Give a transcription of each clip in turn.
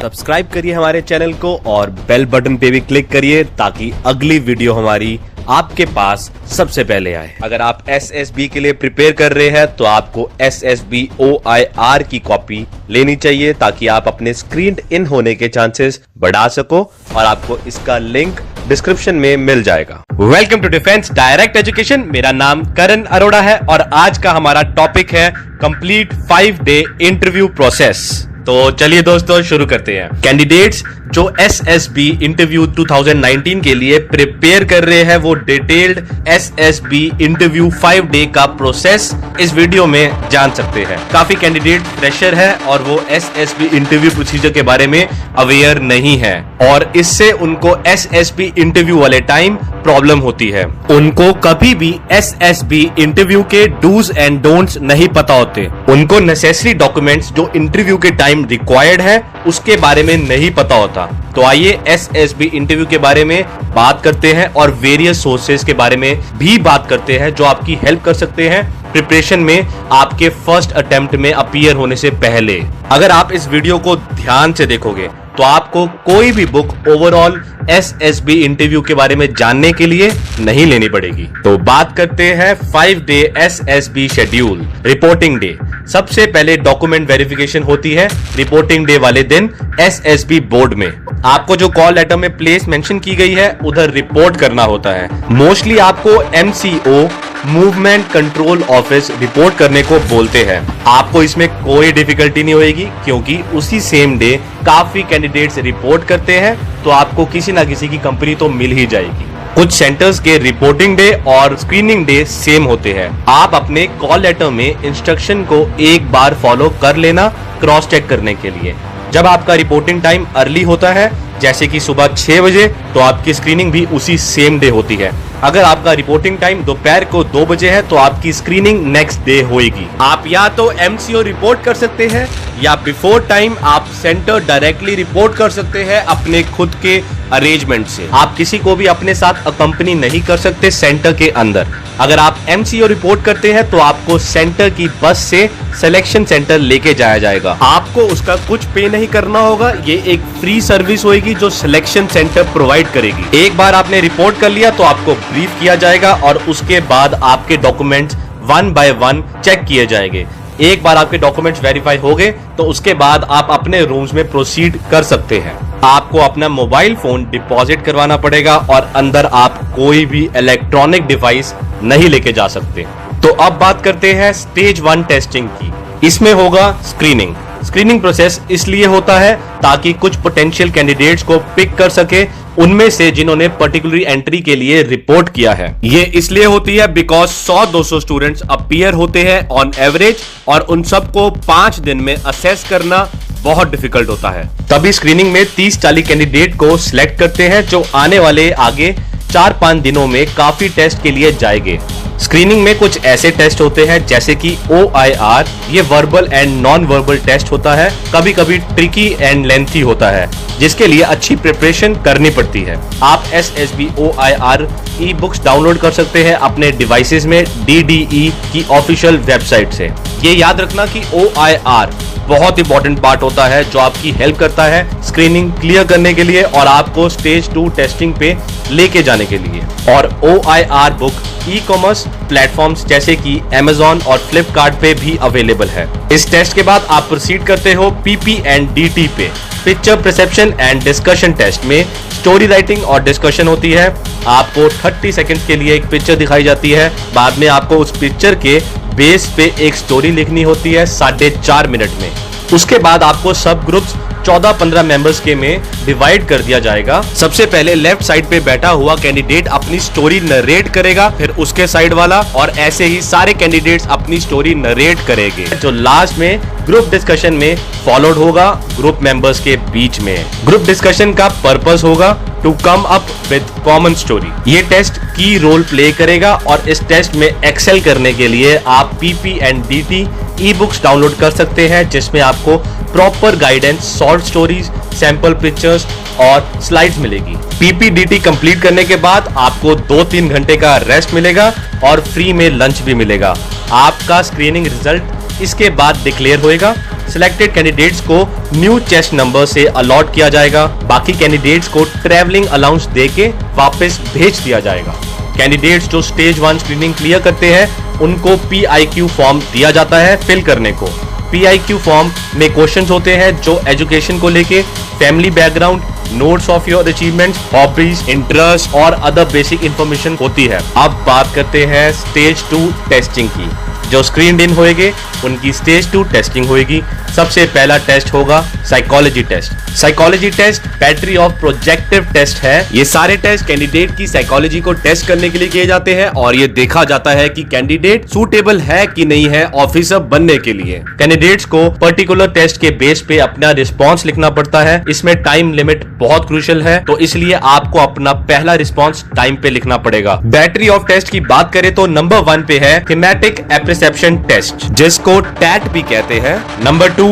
Subscribe करिए हमारे channel को और बेल बटन पे भी क्लिक करिए ताकि अगली वीडियो हमारी आपके पास सबसे पहले आए। अगर आप SSB के लिए प्रिपेयर कर रहे हैं तो आपको SSB OIR की कॉपी लेनी चाहिए ताकि आप अपने स्क्रीन इन होने के चांसेस बढ़ा सको और आपको इसका लिंक डिस्क्रिप्शन में मिल जाएगा। Welcome to defence direct education. मेरा नाम करण अरोड़ा है और आज का हमारा टॉपिक है कंप्लीट 5-day इंटरव्यू प्रोसेस। तो चलिए दोस्तों शुरू करते हैं। कैंडिडेट्स जो SSB इंटरव्यू 2019 के लिए प्रिपेयर कर रहे हैं वो डिटेल्ड SSB इंटरव्यू 5 डे का प्रोसेस इस वीडियो में जान सकते हैं। काफी कैंडिडेट फ्रेशर है और वो SSB इंटरव्यू प्रोसीजर के बारे में अवेयर नहीं है और इससे उनको SSB इंटरव्यू वाले टाइम प्रॉब्लम होती है। उनको कभी भी SSB इंटरव्यू के डूज एंड डोंट्स नहीं पता होते। उनको नेसेसरी डॉक्यूमेंट्स जो इंटरव्यू के टाइम रिक्वायर्ड है उसके बारे में नहीं पता होता। तो आइए SSB इंटरव्यू के बारे में बात करते हैं और वेरियस सोर्सेज के बारे में भी बात करते हैं जो आपकी हेल्प कर सकते हैं प्रिपरेशन में आपके फर्स्ट अटेम्प्ट में अपीयर होने से पहले। अगर आप इस वीडियो को ध्यान से देखोगे तो आपको कोई भी बुक ओवरऑल SSB इंटरव्यू के बारे में जानने के लिए नहीं लेनी पड़ेगी। तो बात करते हैं 5 day SSB schedule. Reporting day, सबसे पहले डॉक्यूमेंट वेरिफिकेशन होती है रिपोर्टिंग डे वाले दिन SSB बोर्ड में। आपको जो कॉल लेटर में प्लेस मेंशन की गई है उधर रिपोर्ट करना होता है। मोस्टली आपको MCO movement control office report करने को बोलते हैं। आपको इसमें कोई डिफिकल्टी नहीं होगी क्योंकि उसी सेम डे काफी कैंडिडेट्स रिपोर्ट करते हैं तो आपको किसी ना किसी की कंपनी तो मिल ही जाएगी। कुछ सेंटर्स के रिपोर्टिंग डे और स्क्रीनिंग डे सेम होते हैं। आप अपने कॉल लेटर में इंस्ट्रक्शन को एक बार फॉलो कर लेना क्रॉस चेक करने के लिए। जब आपका रिपोर्टिंग टाइम अर्ली होता है जैसे कि सुबह 6 बजे तो आपकी स्क्रीनिंग भी उसी सेम डे होती है। अगर आपका रिपोर्टिंग टाइम दोपहर को 2 बजे है तो आपकी स्क्रीनिंग नेक्स्ट डे होगी। आप या तो MCO रिपोर्ट कर सकते हैं या बिफोर टाइम आप सेंटर डायरेक्टली रिपोर्ट कर सकते हैं अपने खुद के अरेंजमेंट से। आप किसी को भी अपने साथ अकंपनी नहीं कर सकते सेंटर के अंदर। अगर आप MCO रिपोर्ट करते हैं तो आपको सेंटर की बस से सिलेक्शन सेंटर लेके जाया जाएगा। आपको उसका कुछ पे नहीं करना होगा। ये एक फ्री सर्विस होगी जो सिलेक्शन सेंटर प्रोवाइड करेगी। एक बार आपने रिपोर्ट कर लिया तो आपको ब्रीफ किया जाएगा और उसके बाद आपके डॉक्यूमेंट्स 1 by 1 चेक किए जाएंगे। एक बार आपके डॉक्यूमेंट्स वेरीफाई हो गए तो उसके बाद आप अपने रूम्स में प्रोसीड कर सकते हैं। आपको अपना मोबाइल फोन डिपॉजिट करवाना पड़ेगा और अंदर आप कोई भी इलेक्ट्रॉनिक डिवाइस नहीं लेके जा सकते। तो अब बात करते हैं स्टेज 1 टेस्टिंग की। इसमें होगा स्क्रीनिंग। स्क्रीनिंग प्रोसेस इसलिए होता है ताकि कुछ पोटेंशियल कैंडिडेट्स को पिक कर सके उनमें से जिन्होंने पर्टिकुलर एंट्री के लिए रिपोर्ट किया है। ये इसलिए होती है बिकॉज 100-200 स्टूडेंट्स अपीयर होते हैं ऑन एवरेज और उन सबको 5 दिन में असेस करना बहुत डिफिकल्ट होता है। तभी स्क्रीनिंग में 30-40 कैंडिडेट को सिलेक्ट करते हैं जो आने वाले आगे 4-5 दिनों में काफी टेस्ट के लिए जाएंगे। स्क्रीनिंग में कुछ ऐसे टेस्ट होते हैं जैसे कि OIR, ये verbal and non verbal test होता है। कभी कभी ट्रिकी एंड लेंथी होता है जिसके लिए अच्छी प्रिपरेशन करनी पड़ती है। आप SSB OIR e books download कर सकते हैं अपने डिवाइसेस में DDE की ऑफिशियल वेबसाइट से। ये याद रखना कि OIR बहुत इंपॉर्टेंट पार्ट होता है जो आपकी हेल्प करता है स्क्रीनिंग क्लियर करने के लिए और आपको स्टेज 2 टेस्टिंग पे लेके जाने के लिए। और OIR बुक ई-कॉमर्स प्लेटफॉर्म्स जैसे कि Amazon और Flipkart पे भी अवेलेबल है। इस टेस्ट के बाद आप प्रोसीड करते हो PP एंड DT पे। Picture perception and discussion test में स्टोरी राइटिंग और डिस्कशन होती है। आपको 30 सेकंड्स के लिए एक पिक्चर दिखाई जाती है। बाद में आपको उस पिक्चर के बेस पे एक स्टोरी लिखनी होती है 4.5 मिनट में। उसके बाद आपको सब ग्रुप्स 14-15 मेंबर्स के में डिवाइड कर दिया जाएगा। सबसे पहले लेफ्ट साइड पे बैठा हुआ कैंडिडेट अपनी स्टोरी नरेट करेगा, फिर उसके साइड वाला और ऐसे ही सारे कैंडिडेट्स अपनी स्टोरी नरेट करेंगे जो लास्ट में ग्रुप डिस्कशन में फॉलोड होगा ग्रुप मेंबर्स के बीच में। ग्रुप डिस्कशन का पर्पस होगा to come up with common story. ये टेस्ट की रोल प्ले करेगा और इस टेस्ट में एक्सेल करने के लिए आप PP and DT e books download कर सकते हैं जिसमें आपको proper guidance, short stories, sample pictures और स्लाइड्स मिलेगी। PPDT कंप्लीट करने के बाद आपको 2-3 घंटे का रेस्ट मिलेगा और फ्री में लंच भी मिलेगा। आपका स्क्रीनिंग रिजल्ट इसके बाद डिक्लेयर होएगा सिलेक्टेड कैंडिडेट्स को न्यू चेस्ट नंबर से अलॉट किया जाएगा। बाकी कैंडिडेट्स को ट्रैवलिंग अलाउंस देके वापस भेज दिया जाएगा। कैंडिडेट्स जो स्टेज 1 स्क्रीनिंग क्लियर करते हैं उनको PIQ फॉर्म दिया जाता है फिल करने को। PIQ फॉर्म में क्वेश्चंस होते हैं जो एजुकेशन को लेके, family background, notes of your achievements, hobbies, interest और अदर बेसिक इंफॉर्मेशन होती है। अब बात करते हैं स्टेज 2 टेस्टिंग की। जो स्क्रीन इन होएंगे उनकी स्टेज 2 टेस्टिंग होएगी। सबसे पहला टेस्ट होगा psychology test. Psychology test battery of projective test है। ये सारे टेस्ट कैंडिडेट की साइकोलॉजी को टेस्ट करने के लिए किए जाते हैं और ये देखा जाता है कि कैंडिडेट सूटेबल है कि नहीं है ऑफिसर बनने के लिए। कैंडिडेट्स को पर्टिकुलर टेस्ट के बेस पे अपना रिस्पॉन्स लिखना पड़ता है। इसमें टाइम लिमिट बहुत क्रूशियल है, तो इसलिए आपको अपना पहला रिस्पॉन्स टाइम पे लिखना पड़ेगा। बैटरी ऑफ टेस्ट की बात करें तो नंबर 1 पे है थीमेटिक एप्रिसिएशन टेस्ट, जिसको टैट भी कहते हैं। नंबर 2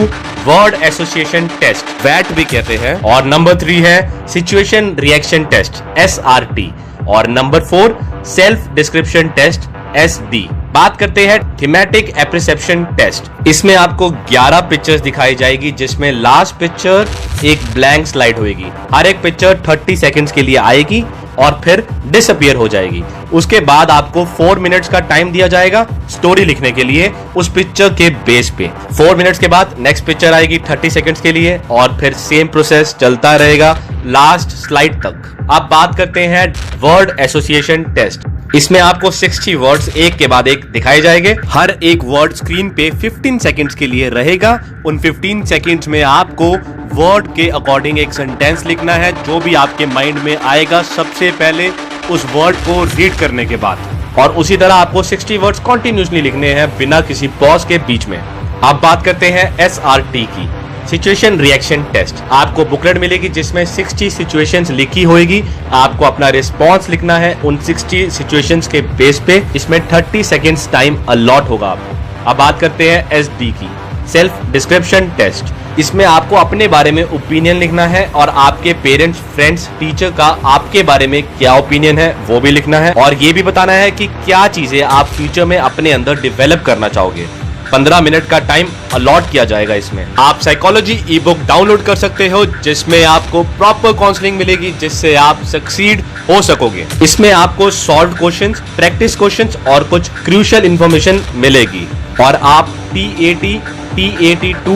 वर्ड एसोसिएशन टेस्ट, वैट भी कहते हैं। और नंबर 3 है सिचुएशन रिएक्शन टेस्ट, SRT। और number 4 self description test, SD। बात करते हैं थीमेटिक एप्रिसिएशन टेस्ट। इसमें आपको 11 पिक्चर्स दिखाई जाएगी, जिसमें लास्ट पिक्चर एक ब्लैंक स्लाइड होगी। हर एक पिक्चर 30 सेकंड्स के लिए आएगी और फिर डिसअपीयर हो जाएगी। उसके बाद आपको 4 मिनट्स का टाइम दिया जाएगा स्टोरी लिखने के लिए उस पिक्चर के बेस पे। 4 मिनट्स के बाद नेक्स्ट पिक्चर आएगी 30 सेकंड्स के लिए और फिर सेम प्रोसेस चलता रहेगा लास्ट स्लाइड तक। अब बात करते हैं वर्ड एसोसिएशन टेस्ट। इसमें आपको 60 वर्ड्स एक के बाद एक दिखाए जाएंगे। हर एक वर्ड स्क्रीन पे 15 सेकंड्स के लिए रहेगा। उन 15 सेकंड्स में आपको वर्ड के अकॉर्डिंग एक सेंटेंस लिखना है, जो भी आपके माइंड में आएगा सबसे पहले उस वर्ड को रीड करने के बाद। और उसी तरह आपको 60 वर्ड्स कंटिन्यूअसली लिखने हैं बिना किसी पॉज के बीच में। अब बात करते हैं SRT की, सिचुएशन रिएक्शन टेस्ट। आपको बुकलेट मिलेगी जिसमें 60 सिचुएशंस लिखी होगी। आपको अपना रिस्पॉन्स लिखना है उन 60 सिचुएशंस के बेस पे। इसमें 30 सेकेंड्स टाइम अलॉट होगा आपको। अब बात करते हैं SD की, सेल्फ डिस्क्रिप्शन टेस्ट। इसमें आपको अपने बारे में ओपिनियन लिखना है और आपके पेरेंट्स, फ्रेंड्स, टीचर का आपके बारे में क्या ओपिनियन है वो भी लिखना है। और ये भी बताना है कि क्या चीजें आप फ्यूचर में अपने अंदर डेवलप करना चाहोगे। 15 मिनट का टाइम अलॉट किया जाएगा। इसमें आप साइकोलॉजी ई बुक डाउनलोड कर सकते हो, जिसमें आपको प्रॉपर काउंसलिंग मिलेगी, जिससे आप सक्सीड हो सकोगे। इसमें आपको सॉल्व क्वेश्चंस, प्रैक्टिस क्वेश्चंस और कुछ क्रूशियल इंफॉर्मेशन मिलेगी। और आप TAT, TAT2,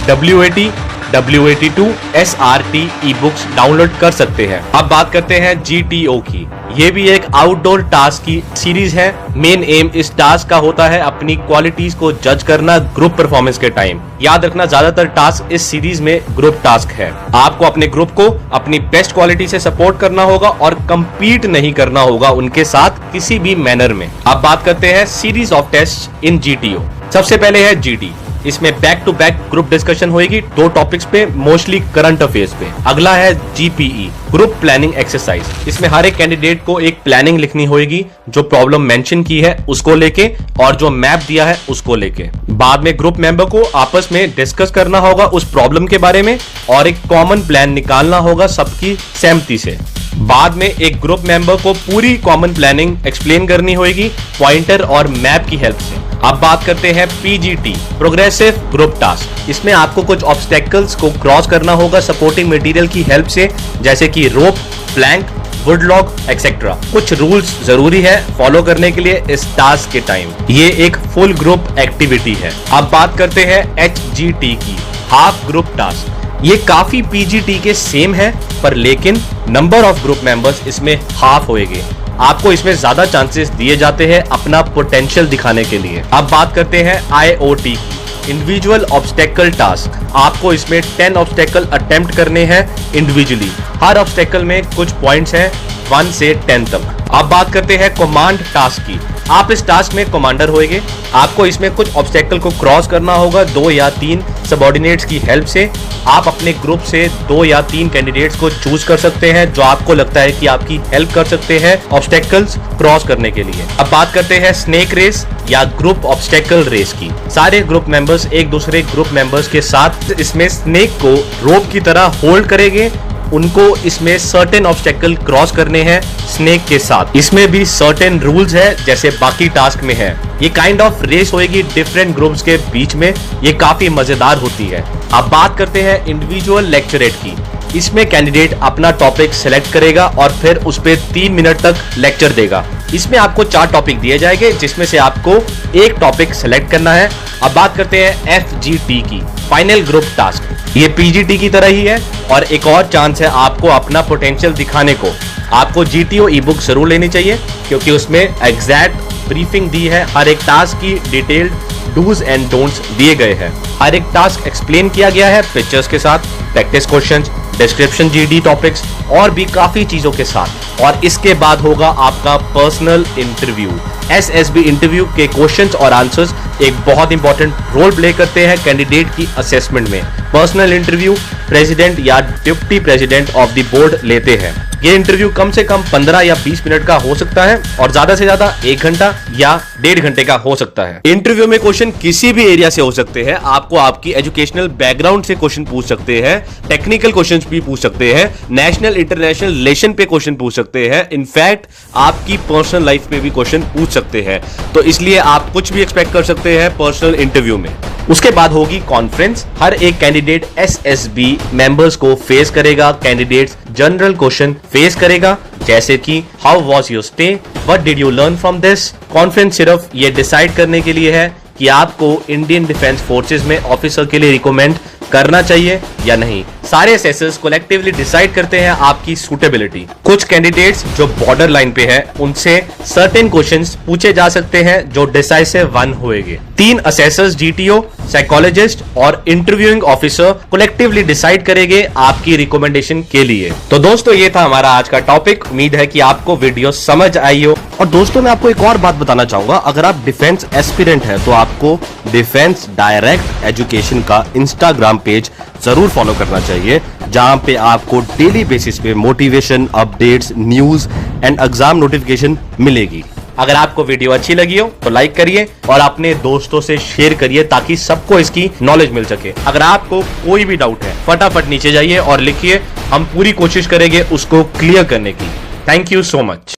WAT, WAT2, SRT e books download कर सकते हैं। अब बात करते हैं GTO की। ये भी एक आउटडोर टास्क की सीरीज है। मेन एम इस टास्क का होता है अपनी क्वालिटीज को जज करना ग्रुप परफॉर्मेंस के टाइम। याद रखना ज्यादातर टास्क इस सीरीज में ग्रुप टास्क है। आपको अपने ग्रुप को अपनी बेस्ट क्वालिटी से सपोर्ट करना होगा और compete नहीं करना होगा उनके साथ किसी भी मैनर में। अब बात करते हैं series of test in GTO। सबसे पहले है GT। इसमें back to back group discussion होगी 2 टॉपिक्स पे, मोस्टली करंट अफेयर्स पे। अगला है GPE, ग्रुप प्लानिंग एक्सरसाइज। इसमें हर एक कैंडिडेट को एक प्लानिंग लिखनी होगी, जो प्रॉब्लम मेंशन की है उसको लेके और जो मैप दिया है उसको लेके। बाद में ग्रुप मेंबर को आपस में डिस्कस करना होगा उस प्रॉब्लम के बारे में और एक कॉमन प्लान निकालना होगा सबकी सहमति से। बाद में एक ग्रुप मेंबर को पूरी कॉमन प्लानिंग एक्सप्लेन करनी होगी पॉइंटर और मैप की हेल्प से। अब बात करते हैं PGT, प्रोग्रेसिव ग्रुप टास्क। इसमें आपको कुछ ऑब्स्टेकल्स को क्रॉस करना होगा सपोर्टिंग मटेरियल की हेल्प से, जैसे कि रोप, प्लैंक, वुड लॉग एक्सेट्रा। कुछ रूल्स जरूरी है फॉलो करने के लिए इस टास्क के टाइम। ये एक फुल ग्रुप एक्टिविटी है। अब बात करते हैं HGT की, हाफ ग्रुप टास्क। ये काफी PGT के सेम है, पर लेकिन नंबर ऑफ ग्रुप मेंबर्स इसमें हाफ होएंगे। आपको इसमें ज्यादा चांसेस दिए जाते हैं अपना पोटेंशियल दिखाने के लिए। अब बात करते हैं IOT की, इंडिविजुअल ऑब्स्टेकल टास्क। आपको इसमें 10 ऑब्स्टेकल अटेम्प्ट करने हैं इंडिविजुअली। हर ऑब्स्टेकल में कुछ पॉइंट्स हैं 1 से 10 तक। अब बात करते हैं कमांड टास्क की। आप इस टास्क में कमांडर होंगे। आपको इसमें कुछ ऑब्स्टेकल को क्रॉस करना होगा 2 या 3 सबऑर्डिनेट्स की हेल्प से। आप अपने ग्रुप से 2 या 3 कैंडिडेट्स को चूज कर सकते हैं जो आपको लगता है कि आपकी हेल्प कर सकते हैं ऑब्स्टेकल्स क्रॉस करने के लिए। अब बात करते हैं स्नेक रेस या ग्रुप ऑब्स्टेकल रेस की। सारे ग्रुप मेंबर्स एक दूसरे ग्रुप मेंबर्स के साथ इसमें स्नेक को रोप की तरह होल्ड करेंगे उनको इसमें सर्टेन ऑब्स्टेकल क्रॉस करने हैं स्नेक के साथ। इसमें भी सर्टेन रूल्स है जैसे बाकी टास्क में है। ये काइंड ऑफ रेस होएगी डिफरेंट ग्रुप्स के बीच में, ये काफी मजेदार होती है। अब बात करते हैं इंडिविजुअल लेक्चरेट की। इसमें कैंडिडेट अपना टॉपिक सेलेक्ट करेगा और फिर उस पर 3 मिनट तक लेक्चर देगा। इसमें आपको 4 टॉपिक दिए जाएंगे जिसमें से आपको एक टॉपिक सेलेक्ट करना है। अब बात करते हैं FGT की, फाइनल ग्रुप टास्क। ये PGT की तरह ही है और एक और चांस है आपको अपना पोटेंशियल दिखाने को। आपको GTO ई बुक जरूर लेनी चाहिए क्योंकि उसमें एग्जैक्ट ब्रीफिंग दी है, हर एक टास्क की डिटेल्ड डूज एंड डोंट्स दिए गए हैं। हर एक टास्क एक्सप्लेन किया गया है पिक्चर्स के साथ, practice questions, description, GD topics और भी काफी चीजों के साथ। और इसके बाद होगा आपका पर्सनल इंटरव्यू। SSB इंटरव्यू के क्वेश्चंस और आंसर्स एक बहुत इंपॉर्टेंट रोल प्ले करते हैं कैंडिडेट की असेसमेंट में। पर्सनल इंटरव्यू प्रेसिडेंट या deputy president of the board लेते हैं। ये इंटरव्यू कम से कम 15 या 20 मिनट का हो सकता है और ज्यादा से ज्यादा 1 घंटा या 1.5 घंटे का हो सकता है। इंटरव्यू में क्वेश्चन किसी भी एरिया से हो सकते हैं। आपको आपकी एजुकेशनल बैकग्राउंड से क्वेश्चन पूछ सकते हैं, टेक्निकल क्वेश्चंस भी पूछ सकते हैं, नेशनल इंटरनेशनल रिलेशन पे क्वेश्चन पूछ सकते हैं, इनफैक्ट आपकी पर्सनल लाइफ पे भी क्वेश्चन पूछ सकते हैं। तो इसलिए आप कुछ भी एक्सपेक्ट कर सकते हैं पर्सनल इंटरव्यू में। उसके बाद होगी कॉन्फ्रेंस। हर एक कैंडिडेट SSB मेंबर्स को फेस करेगा। कैंडिडेट्स जनरल क्वेश्चन फेस करेगा जैसे कि how was your stay, what did you learn from this. Conference सिर्फ ये डिसाइड करने के लिए है कि आपको इंडियन डिफेंस फोर्सेस में ऑफिसर के लिए रिकमेंड करना चाहिए या नहीं। सारे असेसर्स कलेक्टिवली डिसाइड करते हैं आपकी सूटेबिलिटी। कुछ कैंडिडेट्स जो बॉर्डर लाइन पे हैं उनसे सर्टेन क्वेश्चंस पूछे जा सकते हैं जो डिसाइसिव 1 होएंगे। 3 असेसर्स GTO, साइकोलॉजिस्ट और इंटरव्यूइंग ऑफिसर कलेक्टिवली डिसाइड करेंगे आपकी रिकमेंडेशन के लिए। तो दोस्तों ये था हमारा आज का टॉपिक। उम्मीद है कि आपको वीडियो समझ आई हो। और दोस्तों मैं आपको एक और बात बताना चाहूंगा, अगर आप डिफेंस एस्पिरेंट है तो आपको डिफेंस डायरेक्ट एजुकेशन का इंस्टाग्राम पेज जरूर फॉलो करना चाहिए, जहां पे आपको डेली बेसिस पे motivation, updates, news and exam notification मिलेगी। अगर आपको वीडियो अच्छी लगी हो तो लाइक करिए और अपने दोस्तों से शेयर करिए ताकि सबको इसकी नॉलेज मिल सके। अगर आपको कोई भी डाउट है फटाफट नीचे जाइए और लिखिए, हम पूरी कोशिश करेंगे उसको क्लियर करने की। Thank you so much.